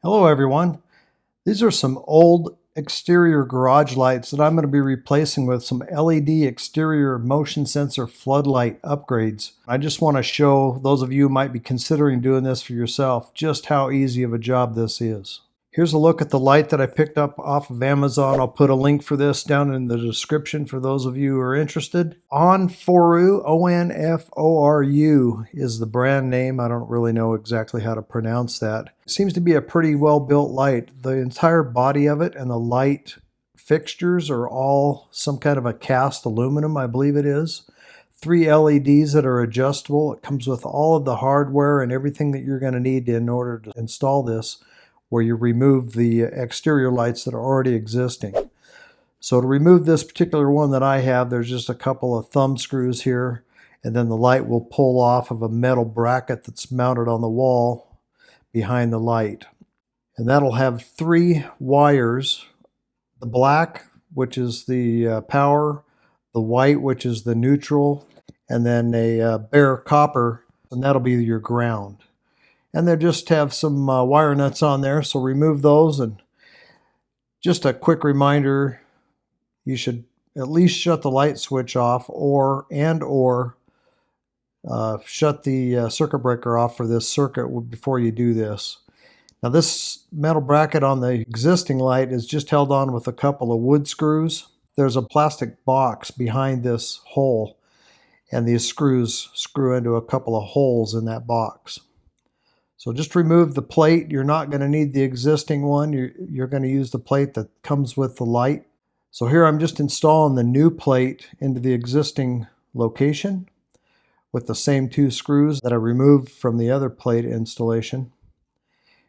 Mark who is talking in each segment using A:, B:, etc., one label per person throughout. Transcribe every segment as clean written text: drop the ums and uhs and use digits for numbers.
A: Hello everyone. These are some old exterior garage lights that I'm going to be replacing with some LED exterior motion sensor floodlight upgrades. I just want to show those of you who might be considering doing this for yourself just how easy of a job this is. Here's a look at the light that I picked up off of Amazon. I'll put a link for this down in the description for those of you who are interested. Onforu, O-N-F-O-R-U is the brand name. I don't really know exactly how to pronounce that. It seems to be a pretty well-built light. The entire body of it and the light fixtures are all some kind of a cast aluminum, I believe it is. 3 LEDs that are adjustable. It comes with all of the hardware and everything that you're going to need in order to install this, where you remove the exterior lights that are already existing. So to remove this particular one that I have, there's just a couple of thumb screws here, and then the light will pull off of a metal bracket that's mounted on the wall behind the light. And that'll have 3 wires, the black, which is the power, the white, which is the neutral, and then a bare copper, and that'll be your ground. And they just have some wire nuts on there, so remove those. And just a quick reminder, you should at least shut the light switch off or shut the circuit breaker off for this circuit before you do this. Now this metal bracket on the existing light is just held on with a couple of wood screws. There's a plastic box behind this hole, and these screws screw into a couple of holes in that box. So just remove the plate. You're not going to need the existing one. You're going to use the plate that comes with the light. So here I'm just installing the new plate into the existing location with the same 2 screws that I removed from the other plate installation.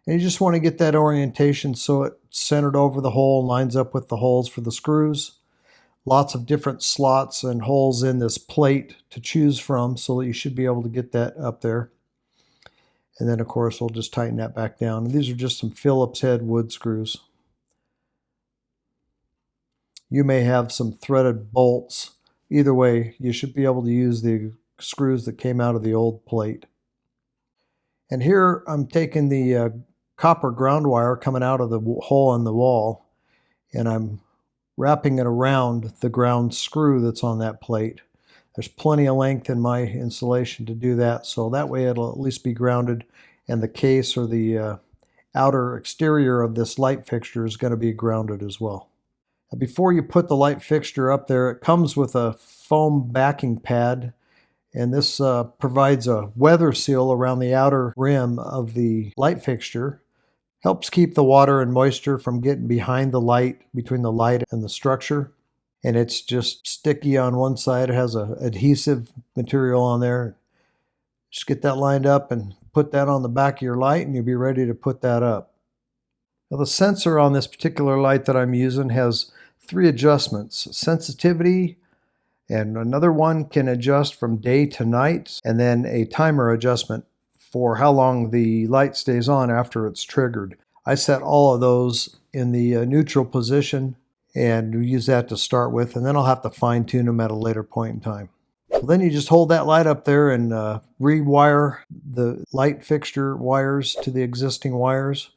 A: And you just want to get that orientation so it's centered over the hole and lines up with the holes for the screws. Lots of different slots and holes in this plate to choose from, so that you should be able to get that up there. And then, of course, we'll just tighten that back down. And these are just some Phillips head wood screws. You may have some threaded bolts. Either way, you should be able to use the screws that came out of the old plate. And here I'm taking the copper ground wire coming out of the hole in the wall, and I'm wrapping it around the ground screw that's on that plate. There's plenty of length in my installation to do that, so that way it'll at least be grounded, and the case or the outer exterior of this light fixture is going to be grounded as well. Now, before you put the light fixture up there, it comes with a foam backing pad, and this provides a weather seal around the outer rim of the light fixture. Helps keep the water and moisture from getting behind the light, between the light and the structure. And it's just sticky on one side. It has a adhesive material on there. Just get that lined up and put that on the back of your light, and you'll be ready to put that up. Now the sensor on this particular light that I'm using has 3 adjustments: sensitivity, and another one can adjust from day to night, and then a timer adjustment for how long the light stays on after it's triggered. I set all of those in the neutral position, and we use that to start with, and then I'll have to fine tune them at a later point in time. Well, then you just hold that light up there and rewire the light fixture wires to the existing wires.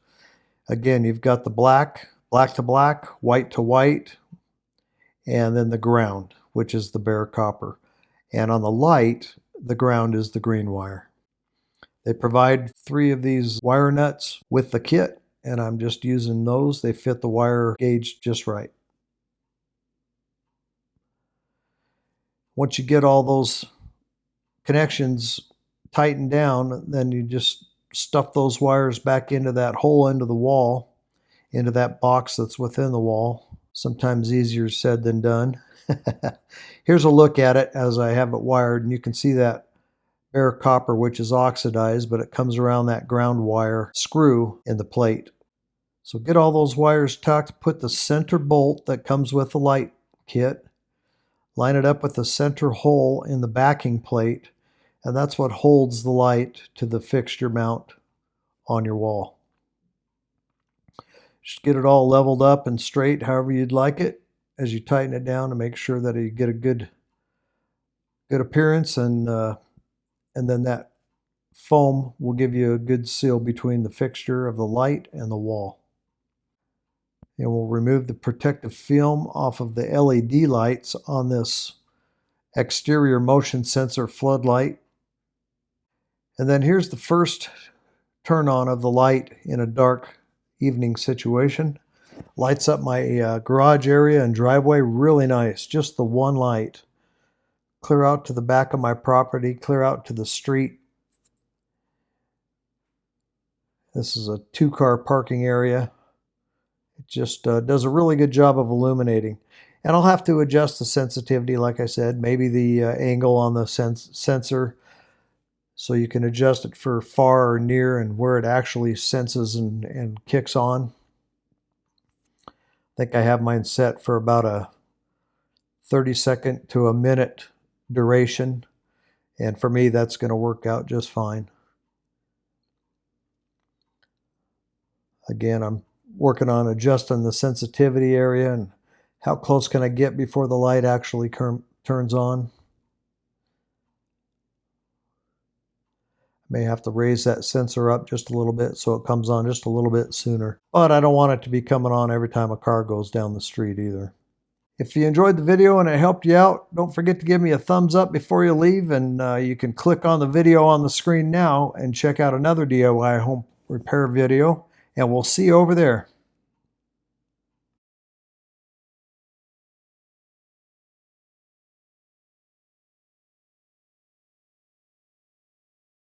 A: Again, you've got the black to black, white to white, and then the ground, which is the bare copper. And on the light, the ground is the green wire. They provide 3 of these wire nuts with the kit, and I'm just using those. They fit the wire gauge just right. Once you get all those connections tightened down, then you just stuff those wires back into that hole into the wall, into that box that's within the wall. Sometimes easier said than done. Here's a look at it as I have it wired, and you can see that bare copper, which is oxidized, but it comes around that ground wire screw in the plate. So get all those wires tucked, put the center bolt that comes with the light kit, line it up with the center hole in the backing plate, and that's what holds the light to the fixture mount on your wall. Just get it all leveled up and straight however you'd like it as you tighten it down to make sure that you get a good appearance, and then that foam will give you a good seal between the fixture of the light and the wall. And we'll remove the protective film off of the LED lights on this exterior motion sensor floodlight. And then here's the first turn on of the light in a dark evening situation. Lights up my garage area and driveway really nice. Just the one light. Clear out to the back of my property, clear out to the street. This is a 2-car parking area. It just does a really good job of illuminating. And I'll have to adjust the sensitivity, like I said, maybe the angle on the sensor, so you can adjust it for far or near and where it actually senses and kicks on. I think I have mine set for about a 30-second to a minute duration, and for me that's going to work out just fine. Again, I'm working on adjusting the sensitivity area and how close can I get before the light actually turns on. May have to raise that sensor up just a little bit so it comes on just a little bit sooner. But I don't want it to be coming on every time a car goes down the street either. If you enjoyed the video and it helped you out, don't forget to give me a thumbs up before you leave, and you can click on the video on the screen now and check out another DIY home repair video, and we'll see you over there.